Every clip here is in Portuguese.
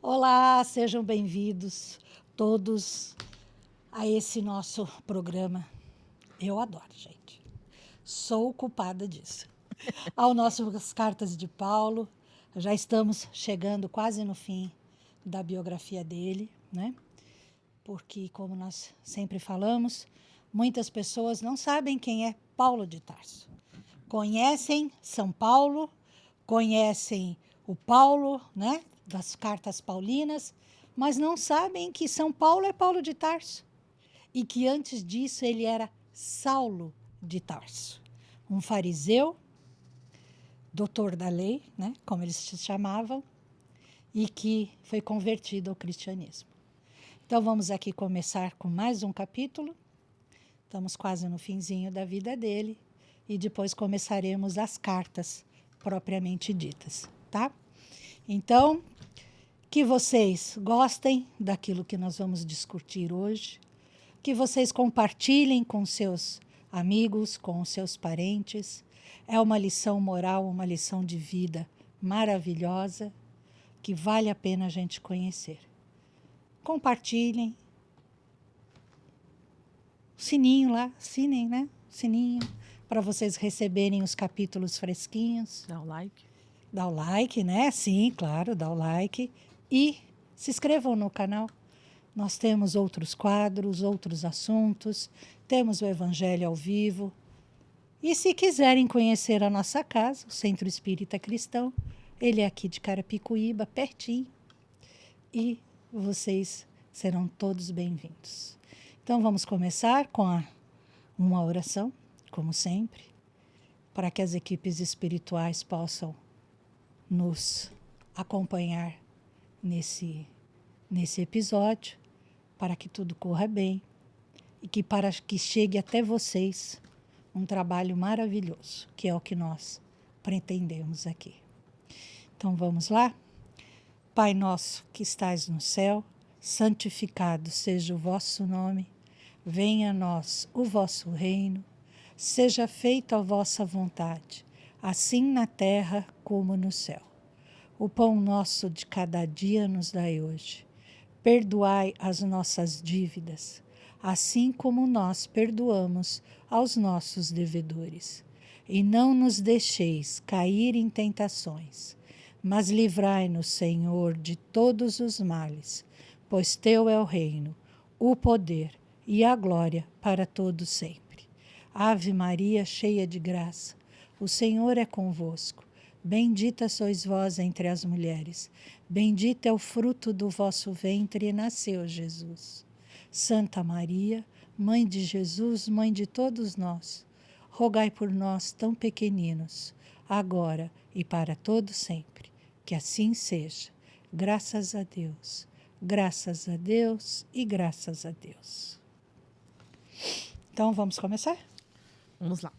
Olá, sejam bem-vindos todos a esse nosso programa. Eu adoro, gente. Sou culpada disso. Ao nossas cartas de Paulo, já estamos chegando quase no fim da biografia dele, né? Porque, como nós sempre falamos, muitas pessoas não sabem quem é Paulo de Tarso. Conhecem São Paulo, conhecem o Paulo, né, das cartas paulinas, mas não sabem que São Paulo é Paulo de Tarso e que antes disso ele era Saulo de Tarso, um fariseu, doutor da lei, né, como eles se chamavam, e que foi convertido ao cristianismo. Então vamos aqui começar com mais um capítulo. Estamos quase no finzinho da vida dele e depois começaremos as cartas propriamente ditas, tá? Então, que vocês gostem daquilo que nós vamos discutir hoje, que vocês compartilhem com seus amigos, com seus parentes. É uma lição moral, uma lição de vida maravilhosa que vale a pena a gente conhecer. Compartilhem. Sininho lá, assinem, né? Sininho, para vocês receberem os capítulos fresquinhos. Dá o like. Dá o like, né? Sim, claro, dá o like. E se inscrevam no canal. Nós temos outros quadros, outros assuntos, temos o Evangelho ao vivo. E se quiserem conhecer a nossa casa, o Centro Espírita Cristão, ele é aqui de Carapicuíba, pertinho. E vocês serão todos bem-vindos. Então vamos começar com uma oração, como sempre, para que as equipes espirituais possam nos acompanhar nesse episódio, para que tudo corra bem e que para que chegue até vocês um trabalho maravilhoso, que é o que nós pretendemos aqui. Então vamos lá? Pai nosso que estais no céu, santificado seja o vosso nome, venha a nós o vosso reino, seja feita a vossa vontade, assim na terra como no céu. O pão nosso de cada dia nos dai hoje. Perdoai as nossas dívidas, assim como nós perdoamos aos nossos devedores. E não nos deixeis cair em tentações, mas livrai-nos, Senhor, de todos os males, pois teu é o reino, o poder e a glória para todo sempre. Ave Maria, cheia de graça, o Senhor é convosco. Bendita sois vós entre as mulheres, bendito é o fruto do vosso ventre, e nasceu Jesus. Santa Maria, Mãe de Jesus, Mãe de todos nós, rogai por nós tão pequeninos, agora e para todo sempre. Que assim seja. Graças a Deus e graças a Deus. Então, vamos começar? Vamos lá.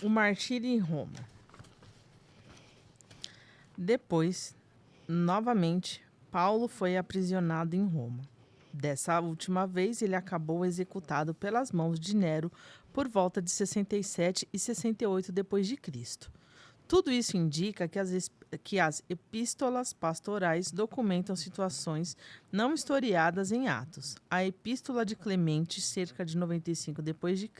O martírio em Roma. Depois, novamente, Paulo foi aprisionado em Roma. Dessa última vez, ele acabou executado pelas mãos de Nero por volta de 67 e 68 d.C. Tudo isso indica que as epístolas pastorais documentam situações não historiadas em Atos. A Epístola de Clemente, cerca de 95 d.C.,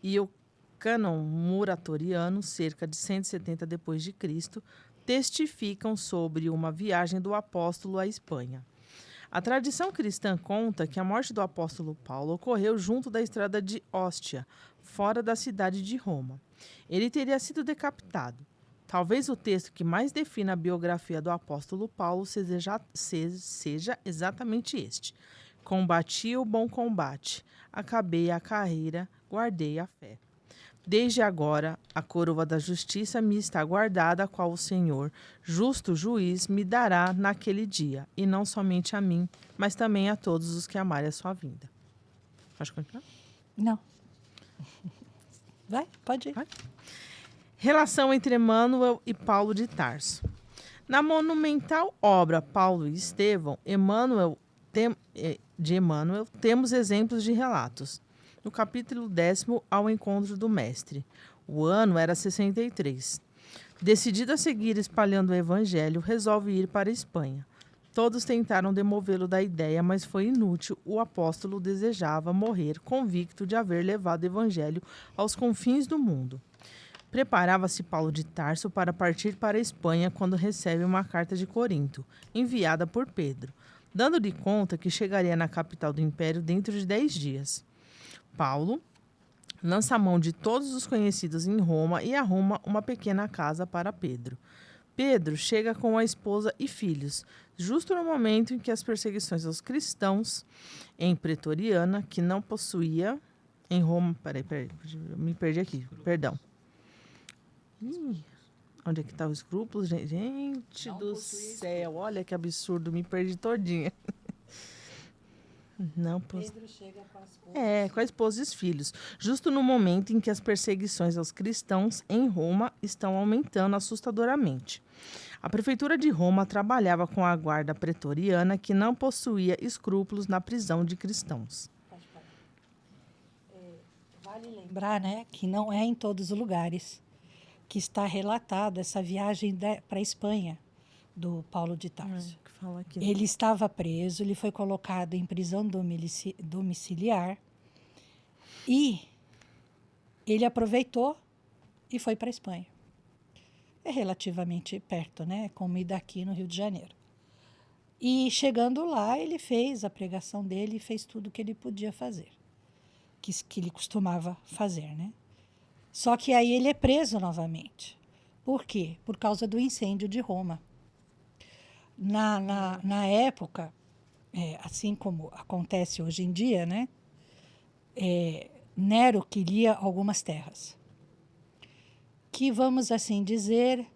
e o Cânon Muratoriano, cerca de 170 d.C., testificam sobre uma viagem do apóstolo à Espanha. A tradição cristã conta que a morte do apóstolo Paulo ocorreu junto da estrada de Ostia, fora da cidade de Roma. Ele teria sido decapitado. Talvez o texto que mais defina a biografia do apóstolo Paulo seja exatamente este. Combati o bom combate, acabei a carreira, guardei a fé. Desde agora, a coroa da justiça me está guardada, a qual o Senhor, justo juiz, me dará naquele dia, e não somente a mim, mas também a todos os que amarem a sua vinda. Pode continuar? Não. Vai, pode ir. Vai. Relação entre Emmanuel e Paulo de Tarso. Na monumental obra Paulo e Estevão, de Emmanuel, temos exemplos de relatos. No capítulo 10º, ao encontro do mestre. O ano era 63. Decidido a seguir espalhando o evangelho, resolve ir para a Espanha. Todos tentaram demovê-lo da ideia, mas foi inútil. O apóstolo desejava morrer, convicto de haver levado o evangelho aos confins do mundo. Preparava-se Paulo de Tarso para partir para a Espanha quando recebe uma carta de Corinto, enviada por Pedro, dando-lhe conta que chegaria na capital do império dentro de 10 dias. Paulo lança a mão de todos os conhecidos em Roma e arruma uma pequena casa para Pedro. Pedro chega com a esposa e filhos, justo no momento em que as perseguições aos cristãos em Pretoriana, que não possuía em Roma... Peraí, me perdi aqui, perdão. Onde é que está o escrúpulo? Gente do céu, olha que absurdo, me perdi todinha. Não, Pedro chega com a esposa. com a esposa e os filhos, justo no momento em que as perseguições aos cristãos em Roma estão aumentando assustadoramente. A prefeitura de Roma trabalhava com a guarda pretoriana, que não possuía escrúpulos na prisão de cristãos. Vale lembrar, né, que não é em todos os lugares que está relatado essa viagem para a Espanha do Paulo de Tarso. Que fala aqui. Ele estava preso, ele foi colocado em prisão domiciliar e ele aproveitou e foi para a Espanha. É relativamente perto, né? Como ir daqui no Rio de Janeiro. E chegando lá, ele fez a pregação dele e fez tudo o que ele podia fazer, que ele costumava fazer, né? Só que aí ele é preso novamente. Por quê? Por causa do incêndio de Roma. Na época, assim como acontece hoje em dia, né? Nero queria algumas terras que, vamos assim dizer,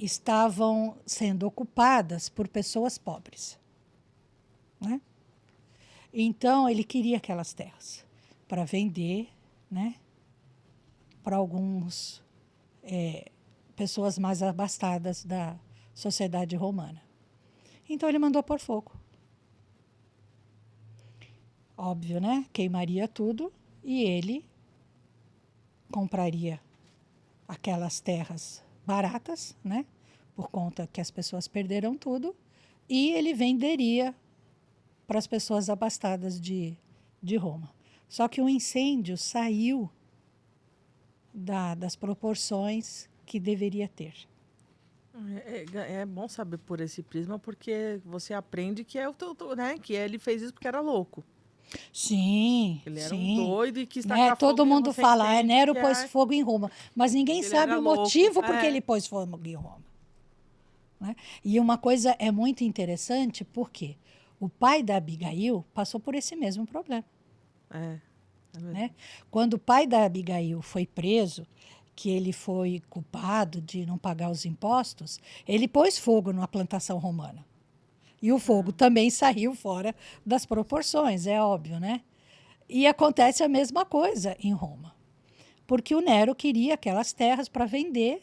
estavam sendo ocupadas por pessoas pobres, né? Então, ele queria aquelas terras para vender, né? Para algumas pessoas mais abastadas da sociedade romana. Então, ele mandou pôr fogo. Óbvio, né? Queimaria tudo e ele compraria aquelas terras baratas, né? Por conta que as pessoas perderam tudo, e ele venderia para as pessoas abastadas de Roma. Só que o incêndio saiu das proporções que deveria ter. É bom saber por esse prisma, porque você aprende que né? Que ele fez isso porque era louco. Sim, Ele era sim. um doido e quis Né? tacar fogo Todo em mundo Roma. fala, Nero pôs fogo em Roma, mas ninguém Ele sabe era o louco. motivo por que ele pôs fogo em Roma. Né? E uma coisa é muito interessante, porque o pai da Abigail passou por esse mesmo problema. Né? Quando o pai da Abigail foi preso, que ele foi culpado de não pagar os impostos, ele pôs fogo numa plantação romana. E o fogo também saiu fora das proporções, é óbvio, né? E acontece a mesma coisa em Roma. Porque o Nero queria aquelas terras para vender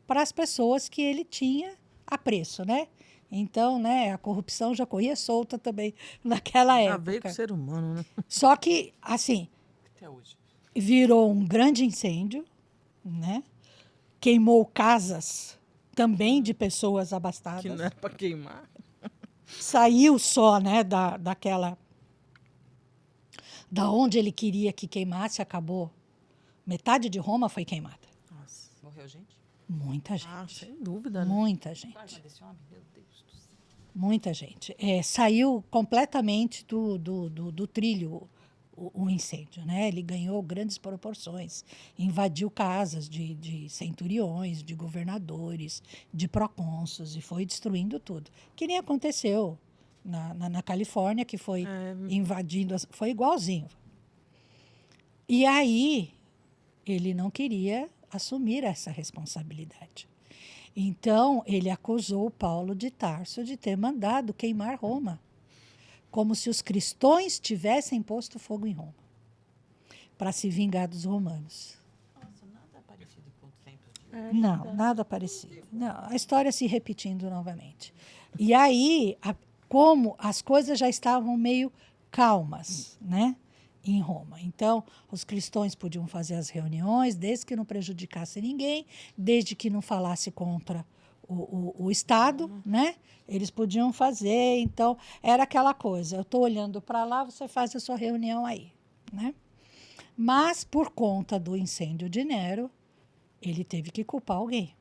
para as pessoas que ele tinha a preço, né? Então, né, a corrupção já corria solta também naquela época. Já veio com o ser humano, né? Só que, assim, Até hoje. virou um grande incêndio, né? Queimou casas também de pessoas abastadas. Que não era para queimar. Saiu só, né, daquela... Da onde ele queria que queimasse, acabou. Metade de Roma foi queimada. Nossa. Morreu gente? Muita gente. Sem dúvida, né? Muita gente. Mas desse homem? Meu Deus do céu. Muita gente. Saiu completamente do trilho o incêndio, né? Ele ganhou grandes proporções, invadiu casas de centuriões, de governadores, de procônsulos e foi destruindo tudo. Que nem aconteceu na Califórnia, que foi invadindo, foi igualzinho. E aí ele não queria assumir essa responsabilidade. Então, ele acusou Paulo de Tarso de ter mandado queimar Roma, como se os cristãos tivessem posto fogo em Roma, para se vingar dos romanos. Nossa, nada parecido com os tempos de Não, nada parecido. Não, a história se repetindo novamente. E aí, como as coisas já estavam meio calmas, né? em Roma. Então, os cristãos podiam fazer as reuniões, desde que não prejudicasse ninguém, desde que não falasse contra o Estado, né? Eles podiam fazer. Então, era aquela coisa: eu estou olhando para lá, você faz a sua reunião aí, né? Mas, por conta do incêndio de Nero, ele teve que culpar alguém.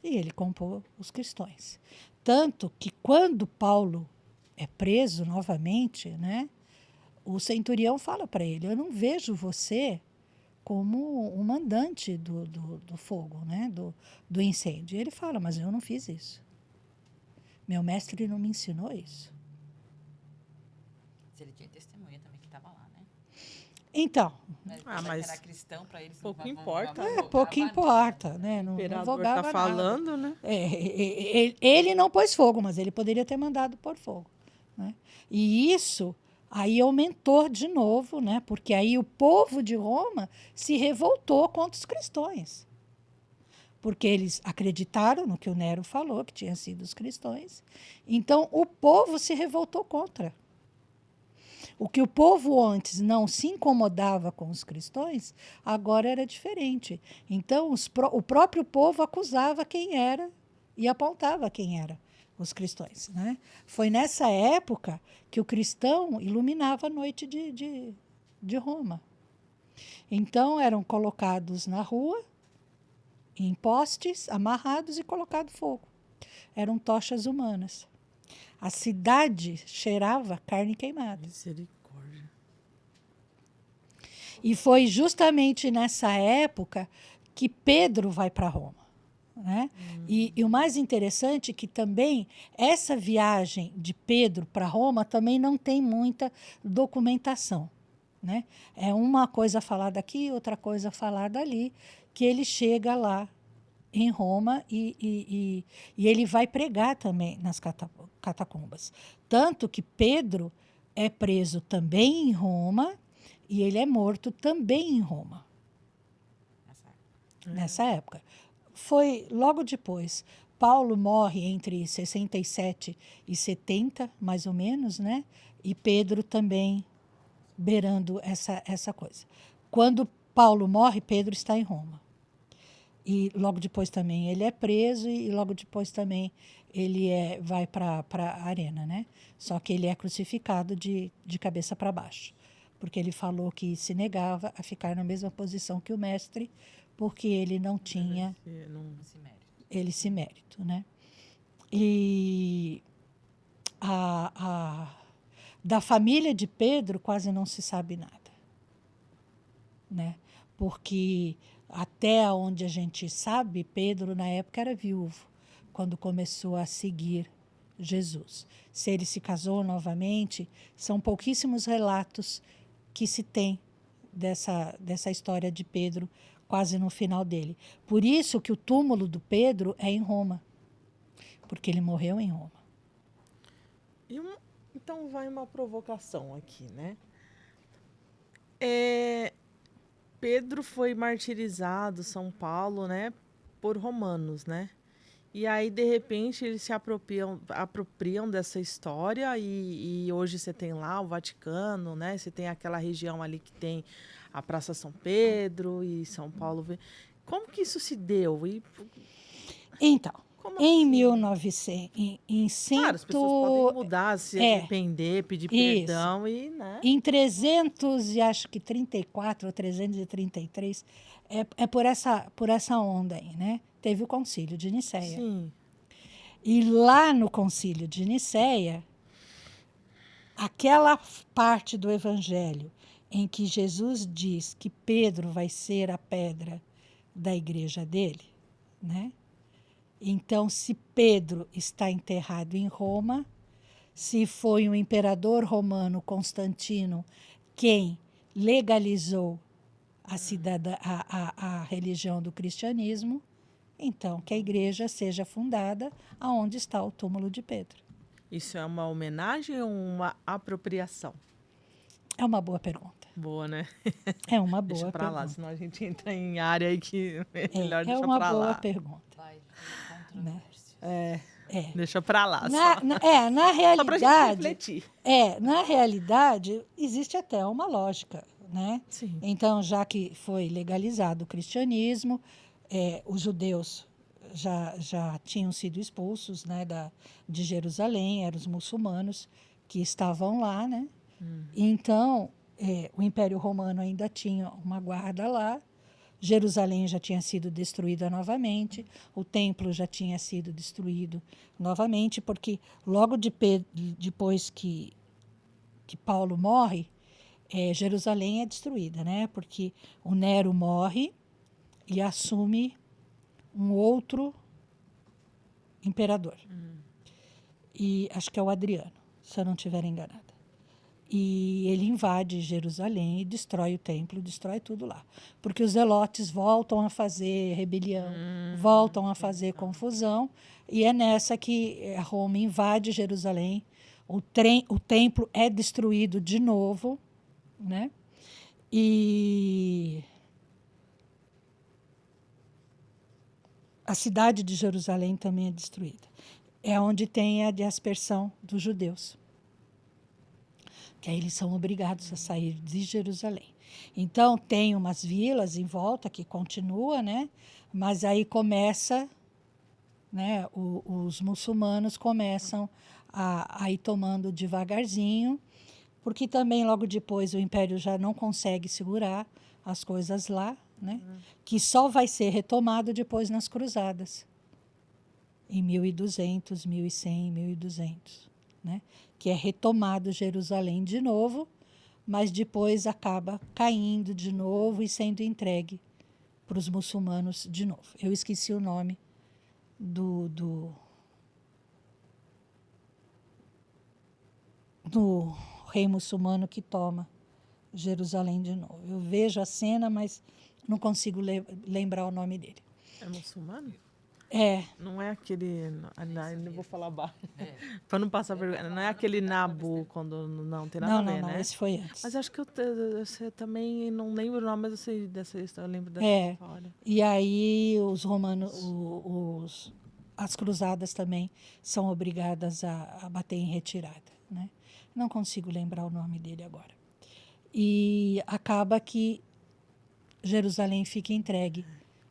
E ele culpou os cristãos. Tanto que, quando Paulo é preso novamente, né? O centurião fala para ele: eu não vejo você como o mandante do fogo, né? do incêndio. E ele fala: mas eu não fiz isso. Meu mestre não me ensinou isso. Se ele tinha testemunha também que estava lá, né? Então, Mas era cristão, para eles pouco não importa. pouco importa, né? O Não imperador vogava tá nada. falando, né? Ele não pôs fogo, mas ele poderia ter mandado pôr fogo, né? E isso aí aumentou de novo, né? Porque aí o povo de Roma se revoltou contra os cristãos. Porque eles acreditaram no que o Nero falou, que tinha sido os cristãos. Então, o povo se revoltou contra. O que o povo antes não se incomodava com os cristãos, agora era diferente. Então, o próprio povo acusava quem era e apontava quem era os cristãos, né? Foi nessa época que o cristão iluminava a noite de Roma. Então, eram colocados na rua, em postes, amarrados e colocado fogo. Eram tochas humanas. A cidade cheirava carne queimada. Misericórdia. E foi justamente nessa época que Pedro vai para Roma, né? E o mais interessante é que também essa viagem de Pedro para Roma também não tem muita documentação, né? É uma coisa falada aqui, outra coisa falada ali, que ele chega lá em Roma e ele vai pregar também nas catacumbas. Tanto que Pedro é preso também em Roma e ele é morto também em Roma, nessa época. Foi logo depois. Paulo morre entre 67 e 70, mais ou menos, né? E Pedro também beirando essa coisa. Quando Paulo morre, Pedro está em Roma. E logo depois também ele é preso e logo depois também ele vai para a arena, né? Só que ele é crucificado de cabeça para baixo, porque ele falou que se negava a ficar na mesma posição que o mestre, porque ele não tinha esse mérito, né? E da família de Pedro quase não se sabe nada, né? Porque até onde a gente sabe, Pedro na época era viúvo quando começou a seguir Jesus. Se ele se casou novamente, são pouquíssimos relatos que se tem dessa história de Pedro quase no final dele. Por isso que o túmulo do Pedro é em Roma, porque ele morreu em Roma. Então vai uma provocação aqui, né? Pedro foi martirizado, São Paulo, né, por romanos, né? E aí, de repente, eles se apropriam dessa história e hoje você tem lá o Vaticano, né? Você tem aquela região ali que tem a Praça São Pedro e São Paulo. Como que isso se deu? Então, como em assim? 1900, Claro, as pessoas podem mudar, se arrepender, pedir perdão e, né? Em 300 e acho que 34 ou 333, é por essa onda aí, né? Teve o Concílio de Nicéia. Sim. E lá no Concílio de Nicéia, aquela parte do Evangelho em que Jesus diz que Pedro vai ser a pedra da igreja dele, né? Então, se Pedro está enterrado em Roma, se foi o imperador romano Constantino quem legalizou a religião do cristianismo, então que a igreja seja fundada aonde está o túmulo de Pedro. Isso é uma homenagem ou uma apropriação? É uma boa pergunta. Boa, né? É uma boa Deixa pra pergunta. lá, senão a gente entra em área aí que é melhor deixar uma pra boa lá. pergunta. Vai, controvérsia. Deixa pra lá. Na Só realidade, pra gente refletir. na realidade, existe até uma lógica, né? Sim. Então, já que foi legalizado o cristianismo, os judeus já tinham sido expulsos, né, de Jerusalém, eram os muçulmanos que estavam lá, né? Então, o Império Romano ainda tinha uma guarda lá, Jerusalém já tinha sido destruída novamente, o templo já tinha sido destruído novamente, porque logo depois que Paulo morre, Jerusalém é destruída, né? Porque o Nero morre e assume um outro imperador. E acho que é o Adriano, se eu não estiver enganada. E ele invade Jerusalém e destrói o templo, destrói tudo lá. Porque os zelotes voltam a fazer rebelião, voltam a fazer confusão, e é nessa que Roma invade Jerusalém, o templo é destruído de novo, né? E a cidade de Jerusalém também é destruída. É onde tem a dispersão dos judeus, que aí eles são obrigados a sair de Jerusalém. Então, tem umas vilas em volta que continua, né? Mas aí começa, né? Os muçulmanos começam a ir tomando devagarzinho, porque também logo depois o Império já não consegue segurar as coisas lá, né? Que só vai ser retomado depois nas Cruzadas, em 1200, 1100, 1200, né? Que é retomado Jerusalém de novo, mas depois acaba caindo de novo e sendo entregue para os muçulmanos de novo. Eu esqueci o nome do rei muçulmano que toma Jerusalém de novo. Eu vejo a cena, mas não consigo lembrar o nome dele. É muçulmano? É, Não é aquele. Não vou falar baixo. Pra não passar vergonha. Não é aquele Nabu quando não tem nada a ver, não, né? esse foi antes. Mas acho que eu também não lembro o nome, mas eu sei dessa história, eu lembro dessa história. E aí os romanos, as cruzadas também são obrigadas a bater em retirada, né? Não consigo lembrar o nome dele agora. E acaba que Jerusalém fica entregue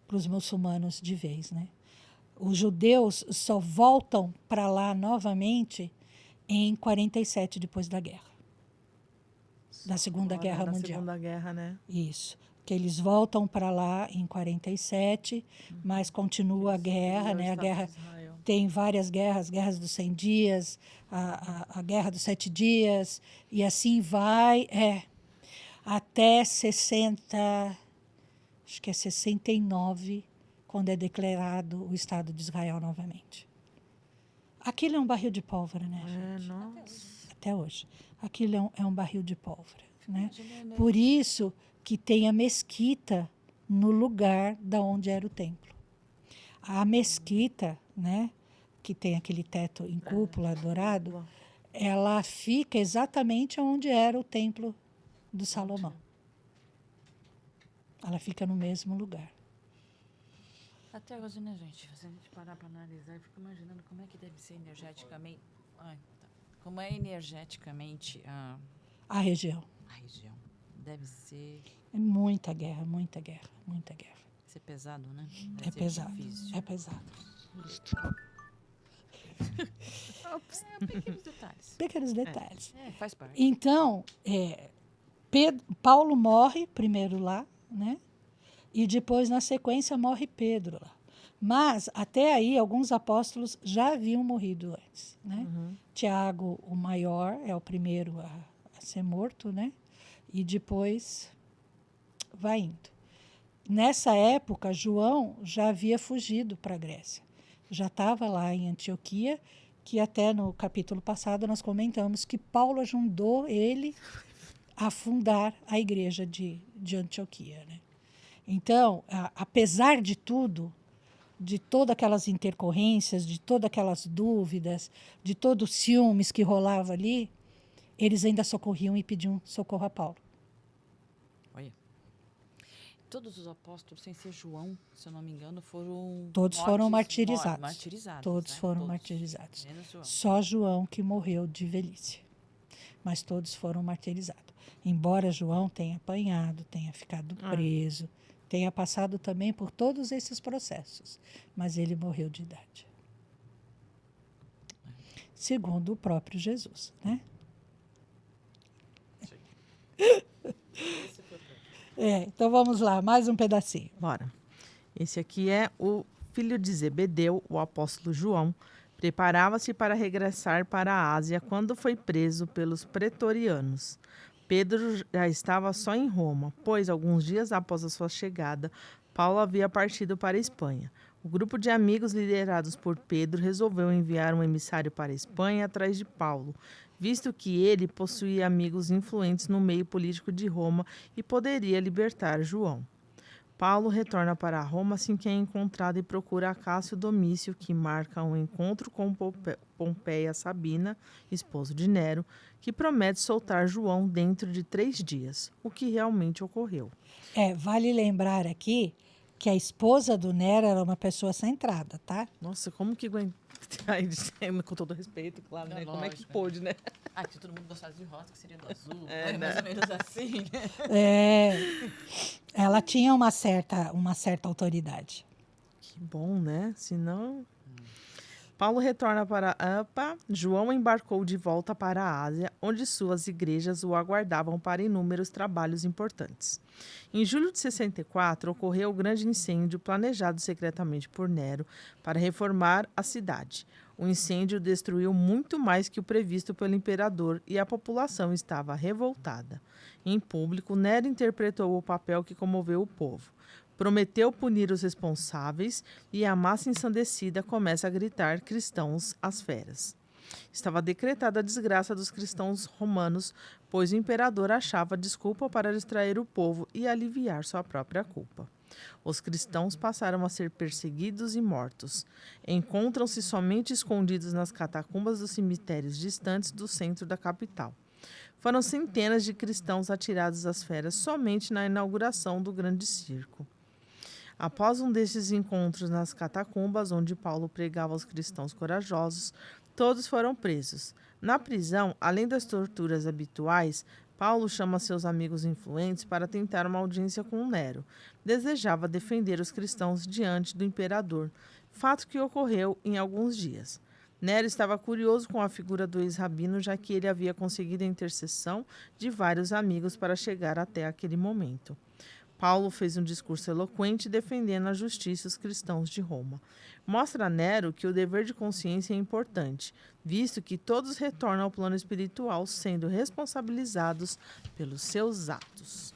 para os muçulmanos de vez, né? Os judeus só voltam para lá novamente em 47 depois da guerra, da Segunda Guerra Da Mundial. Segunda Guerra, né? Isso. Que eles voltam para lá em 47, mas continua a guerra, né? A guerra tem várias guerras, guerras dos 100 dias, a guerra dos 7 dias, e assim vai, até 60, acho que é 69, quando é declarado o Estado de Israel novamente. Aquilo é um barril de pólvora, né, gente? Nossa. Até hoje. Aquilo é um barril de pólvora, né? Por isso que tem a mesquita no lugar da onde era o templo. A mesquita, né, que tem aquele teto em cúpula dourado, ela fica exatamente onde era o templo do Salomão. Ela fica no mesmo lugar. Até hoje, né, gente? Se a gente parar para analisar, eu fico imaginando como é que deve ser energeticamente. Como é energeticamente A região. a região. Deve ser. É muita guerra, muita guerra, muita guerra. Ser pesado, né? É ser pesado, difícil. é pesado. Pequenos detalhes. Pequenos detalhes. Faz parte. Então, Paulo morre primeiro lá, né? E depois, na sequência, morre Pedro lá. Mas, até aí, alguns apóstolos já haviam morrido antes, né? Tiago, o maior, é o primeiro a ser morto, né? E depois vai indo. Nessa época, João já havia fugido para a Grécia. Já estava lá em Antioquia, que até no capítulo passado nós comentamos que Paulo ajudou ele a fundar a igreja de Antioquia, né? Então, apesar de tudo, de todas aquelas intercorrências, de todas aquelas dúvidas, de todos os ciúmes que rolava ali, eles ainda socorriam e pediam socorro a Paulo. Olha. Todos os apóstolos, sem ser João, se eu não me engano, foram Todos foram martirizados. martirizados, Todos né? foram Todos, martirizados. menos João. Só João que morreu de velhice. Mas todos foram martirizados. Embora João tenha apanhado, tenha ficado preso, tenha passado também por todos esses processos. Mas ele morreu de idade. Segundo o próprio Jesus, né? Então vamos lá, mais um pedacinho. Bora. Esse aqui é o filho de Zebedeu, o apóstolo João. Preparava-se para regressar para a Ásia quando foi preso pelos pretorianos. Pedro já estava só em Roma, pois alguns dias após a sua chegada, Paulo havia partido para a Espanha. O grupo de amigos liderados por Pedro resolveu enviar um emissário para a Espanha atrás de Paulo, visto que ele possuía amigos influentes no meio político de Roma e poderia libertar João. Paulo retorna para Roma assim que é encontrado e procura Cássio Domício, que marca um encontro com Pompeia Sabina, esposo de Nero, que promete soltar João dentro de 3 dias, o que realmente ocorreu. Vale lembrar aqui que a esposa do Nero era uma pessoa centrada, tá? Nossa, como que com todo respeito, claro, né? Como é que Lógico, pôde, né? Se todo mundo gostasse de rosa, que seria do azul. Mais ou menos assim, né? Ela tinha uma certa autoridade. Que bom, né? Senão... Paulo retorna para Apa. João embarcou de volta para a Ásia, onde suas igrejas o aguardavam para inúmeros trabalhos importantes. Em julho de 64, ocorreu o grande incêndio planejado secretamente por Nero para reformar a cidade. O incêndio destruiu muito mais que o previsto pelo imperador e a população estava revoltada. Em público, Nero interpretou o papel que comoveu o povo. Prometeu punir os responsáveis e a massa ensandecida começa a gritar cristãos às feras. Estava decretada a desgraça dos cristãos romanos, pois o imperador achava desculpa para distrair o povo e aliviar sua própria culpa. Os cristãos passaram a ser perseguidos e mortos. Encontram-se somente escondidos nas catacumbas dos cemitérios distantes do centro da capital. Foram centenas de cristãos atirados às feras somente na inauguração do grande circo. Após um desses encontros nas catacumbas, onde Paulo pregava aos cristãos corajosos, todos foram presos. Na prisão, além das torturas habituais, Paulo chama seus amigos influentes para tentar uma audiência com Nero. Desejava defender os cristãos diante do imperador, fato que ocorreu em alguns dias. Nero estava curioso com a figura do ex-rabino, já que ele havia conseguido a intercessão de vários amigos para chegar até aquele momento. Paulo fez um discurso eloquente defendendo a justiça e os cristãos de Roma. Mostra a Nero que o dever de consciência é importante, visto que todos retornam ao plano espiritual sendo responsabilizados pelos seus atos.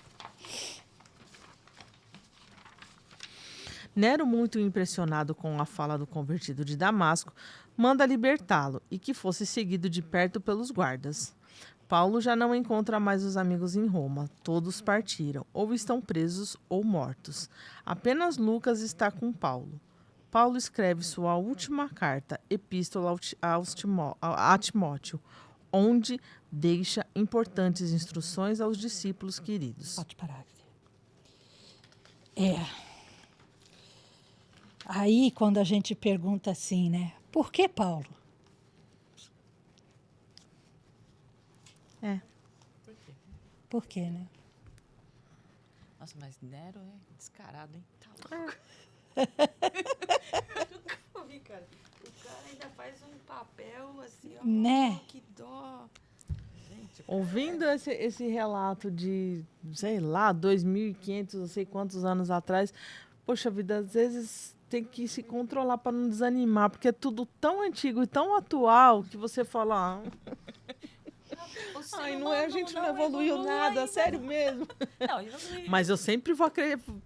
Nero, muito impressionado com a fala do convertido de Damasco, manda libertá-lo e que fosse seguido de perto pelos guardas. Paulo já não encontra mais os amigos em Roma. Todos partiram, ou estão presos ou mortos. Apenas Lucas está com Paulo. Paulo escreve sua última carta, Epístola a Timóteo, onde deixa importantes instruções aos discípulos queridos. Pode parar. Aí, quando a gente pergunta assim, né? Por que Paulo? Por quê, né? Nossa, mas Nero é descarado, hein? Tá louco. Eu nunca ouvi, cara. O cara ainda faz um papel assim, ó. Né? Que dó. Gente, ouvindo esse relato de, sei lá, 2.500, não sei quantos anos atrás, poxa vida, às vezes tem que se controlar para não desanimar, porque é tudo tão antigo e tão atual que você fala... Ai, não é, a gente não evoluiu nada, ainda. Sério mesmo. Não, mas eu sempre vou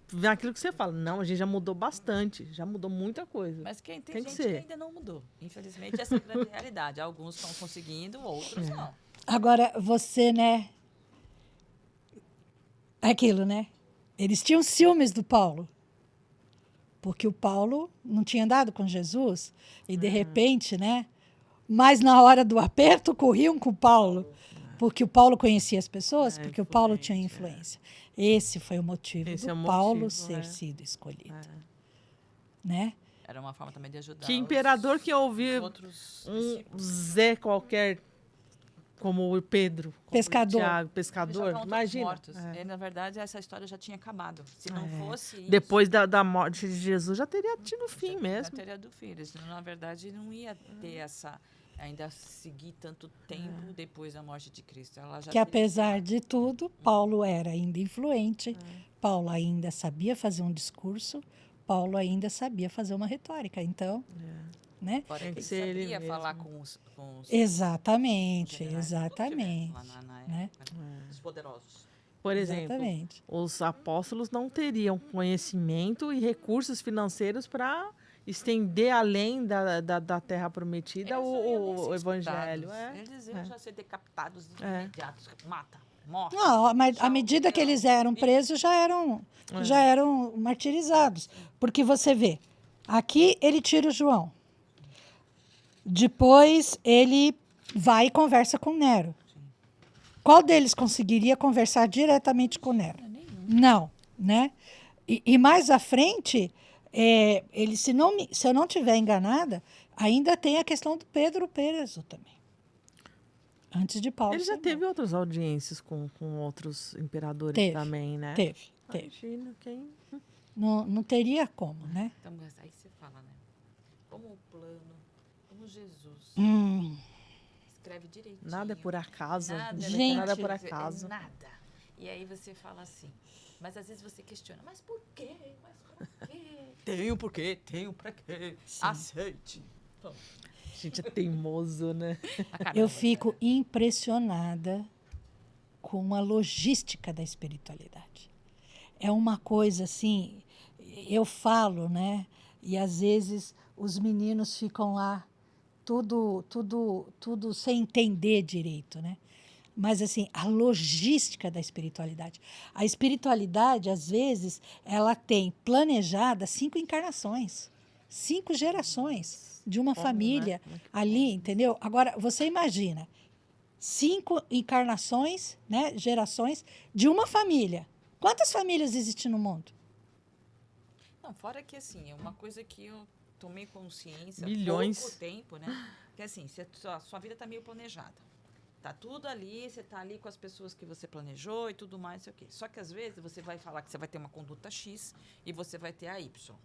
ver aquilo que você fala. Não, a gente já mudou bastante, já mudou muita coisa. Mas tem gente que ainda não mudou. Infelizmente, essa é a grande realidade. Alguns estão conseguindo, outros não. Agora, você, né? Aquilo, né? Eles tinham ciúmes do Paulo. Porque o Paulo não tinha andado com Jesus. E, de repente, né? Mas, na hora do aperto, corriam com o Paulo. Porque o Paulo conhecia as pessoas, porque o Paulo tinha influência. Esse foi o motivo Esse do é o Paulo motivo, ser é. sido escolhido, É. né? Era uma forma também de ajudar Que imperador que os ouvir outros um discípulos. Zé qualquer, como o Pedro, como Pescador. o Thiago, Eles já pescador, estavam todos imagina. mortos. É. E, na verdade, essa história já tinha acabado. Se não É. fosse isso, Depois da morte de Jesus já teria tido fim já mesmo. teria do filho. Na verdade, não ia ter essa... Ainda seguir tanto tempo depois da morte de Cristo. Ela já Que teria apesar encerrado. de tudo, Paulo era ainda influente, Paulo ainda sabia fazer um discurso, Paulo ainda sabia fazer uma retórica. Então, né? Fora Tem que que ele ser ele sabia falar mesmo. com os Exatamente, generais, tudo que tivesse exatamente, lá na né? época, os poderosos. Por exemplo, Exatamente. os apóstolos não teriam conhecimento e recursos financeiros para estender além da terra prometida Eles não iam nem o ser evangelho. escutados. Eles iam já ser decapitados de É. imediato. Mata, morte. Não, mas à Tchau, medida que tchau. eles eram E- presos, já eram martirizados. Porque você vê, aqui ele tira o João. Depois ele vai e conversa com Nero. Qual deles conseguiria conversar diretamente com Nero? Não, né? E mais à frente, ele, se eu não estiver enganada, ainda tem a questão do Pedro Perezo também. Antes de Paulo Ele já ser teve morto. outras audiências com outros imperadores Teve, também, né? Teve. Imagina quem. Não teria como, né? Então, mas aí você fala, né? Como o plano, como Jesus escreve direitinho. Nada é por acaso. Nada, Gente. Nada é por é acaso. nada. E aí você fala assim, mas às vezes você questiona, mas por quê? Mas por quê? Tem um porquê, tem um pra quê. Sim. Aceite. A gente é teimoso, né? Eu fico impressionada com a logística da espiritualidade. É uma coisa assim, eu falo, né? E às vezes os meninos ficam lá tudo sem entender direito, né? Mas assim, a logística da espiritualidade. A espiritualidade, às vezes, ela tem planejada 5 encarnações, 5 gerações de uma Como, família né? ali, entendeu? Agora, você imagina, 5 encarnações, né, gerações de uma família. Quantas famílias existem no mundo? Não, fora que assim, é uma coisa que eu tomei consciência há Bilhões. pouco tempo, né? Que assim, sua vida tá meio planejada. Tá tudo ali, você tá ali com as pessoas que você planejou e tudo mais, sei o quê. Só que às vezes você vai falar que você vai ter uma conduta X e você vai ter a Y.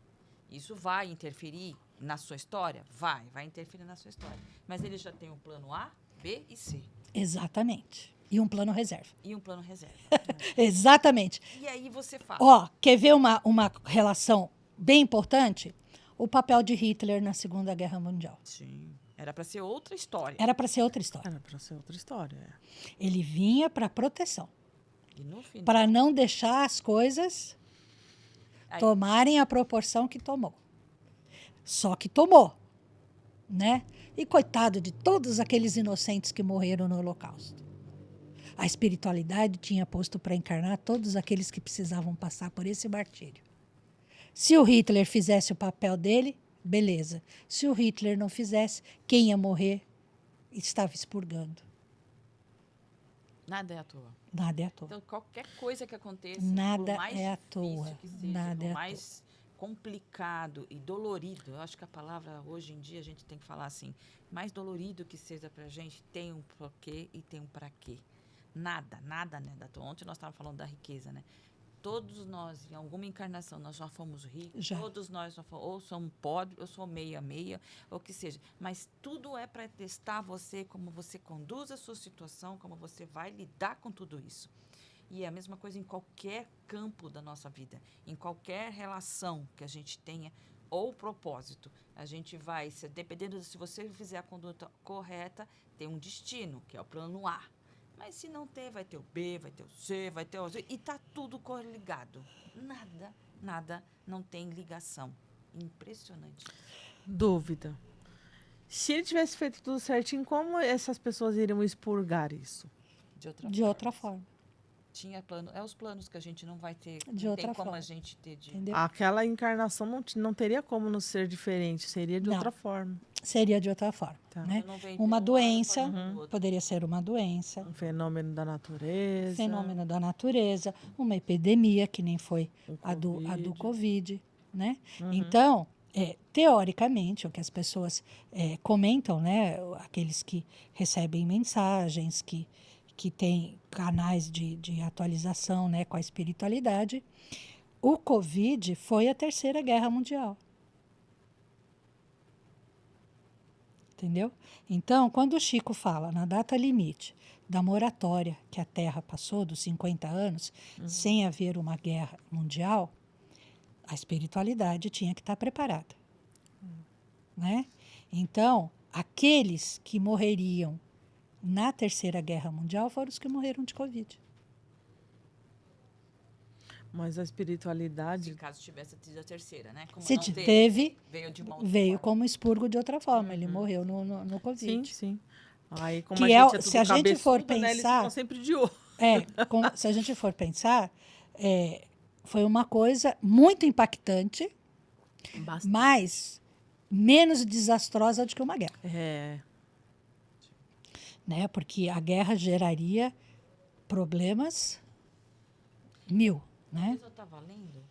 Isso vai interferir na sua história? Vai interferir na sua história. Mas ele já tem um plano A, B e C. Exatamente. E um plano reserva. E um plano reserva. Exatamente. E aí você fala. Ó, quer ver uma relação bem importante? O papel de Hitler na Segunda Guerra Mundial. Sim. Era para ser outra história. Era para ser outra história. Era pra ser outra história. Ele vinha para proteção, E no final. para não deixar as coisas Aí- tomarem a proporção que tomou. Só que tomou, né? E coitado de todos aqueles inocentes que morreram no Holocausto. A espiritualidade tinha posto para encarnar todos aqueles que precisavam passar por esse martírio. Se o Hitler fizesse o papel dele, beleza. Se o Hitler não fizesse, quem ia morrer estava expurgando. Nada é à toa. Nada é à toa. Então, qualquer coisa que aconteça, Nada por mais é à difícil toa. que seja, Nada é por à mais complicado e dolorido, eu acho que a palavra hoje em dia a gente tem que falar assim, mais dolorido que seja pra gente, tem um porquê e tem um pra quê. Nada, né, da toa. Ontem nós estávamos falando da riqueza, né? Todos nós, em alguma encarnação, nós já fomos ricos, Já. todos nós já fomos, ou somos pobres, ou sou meia, ou que seja. Mas tudo é para testar você, como você conduz a sua situação, como você vai lidar com tudo isso. E é a mesma coisa em qualquer campo da nossa vida, em qualquer relação que a gente tenha, ou propósito. A gente vai, dependendo de se você fizer a conduta correta, tem um destino, que é o plano A. Mas se não ter, vai ter o B, vai ter o C, vai ter o Z, e tá tudo correligado. Nada não tem ligação. Impressionante. Dúvida. Se ele tivesse feito tudo certinho, como essas pessoas iriam expurgar isso? De outra forma. Tinha plano, os planos que a gente não vai ter, De não outra tem como forma. a gente ter de... Entendeu? Aquela encarnação não teria como não ser diferente, seria de Não. outra forma. seria de outra forma. Tá. Né? Não vem de Uma um lado, doença, pode vir do outro. poderia ser uma doença, Um fenômeno da natureza. fenômeno da natureza, uma epidemia, que nem foi um a do Covid. Covid. Né? Uhum. Então, teoricamente, o que as pessoas comentam, né, aqueles que recebem mensagens, que têm canais de atualização, né, com a espiritualidade, o Covid foi a Terceira Guerra Mundial. Entendeu? Então, quando o Chico fala na data limite da moratória que a Terra passou, dos 50 anos, sem haver uma guerra mundial, a espiritualidade tinha que estar preparada. Né? Então, aqueles que morreriam na Terceira Guerra Mundial foram os que morreram de Covid. Mas a espiritualidade. Se caso tivesse tido a terceira, né? Como Se não teve, veio de uma outra veio forma. como expurgo de outra forma. Ele morreu no Covid. Sim, sim. Aí, como Que a gente é se tudo a gente for cabeçudo, né, eles pensar- ficam sempre de olho. Se a gente for pensar, foi uma coisa muito impactante, Bastante. mas menos desastrosa do que uma guerra. Né? Porque a guerra geraria problemas 1000. Né? Mas eu estava lendo,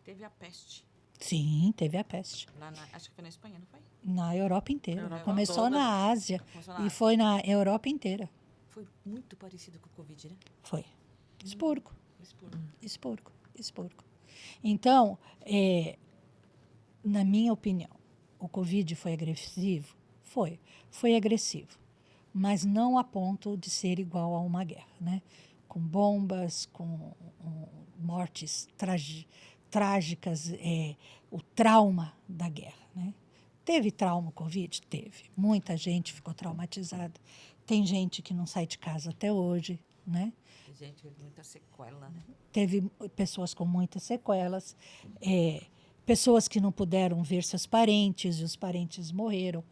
teve a peste. Sim, teve a peste. Lá acho que foi na Espanha, não foi? Na Europa inteira. Europa Começou toda. na Ásia Começou na e Ásia. foi na Europa inteira. Foi muito parecido com o Covid, né? Foi. Expurgo. Expurgo. Expurgo. Então, na minha opinião, o Covid foi agressivo? Foi. Foi agressivo. Mas não a ponto de ser igual a uma guerra, né? Com bombas, com mortes trágicas, o trauma da guerra, né? Teve trauma o Covid? Teve. Muita gente ficou traumatizada. Tem gente que não sai de casa até hoje, né? Gente, muita sequela, né? Teve pessoas com muitas sequelas, pessoas que não puderam ver seus parentes e os parentes morreram.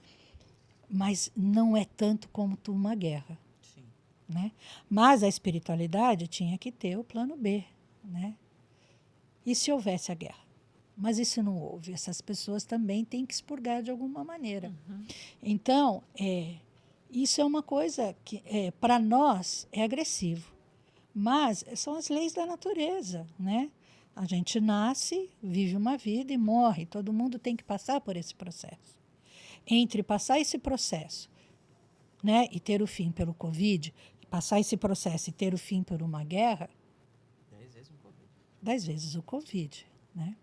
Mas não é tanto como uma guerra. Sim. Né? Mas a espiritualidade tinha que ter o plano B. Né? E se houvesse a guerra? Mas e se não houve? Essas pessoas também têm que expurgar de alguma maneira. Então, isso é uma coisa que, para nós, é agressivo. Mas são as leis da natureza. Né? A gente nasce, vive uma vida e morre. Todo mundo tem que passar por esse processo. Entre passar esse processo, né, e ter o fim pelo Covid, passar esse processo e ter o fim por uma guerra, 10 vezes um Covid. 10 vezes o Covid. Né?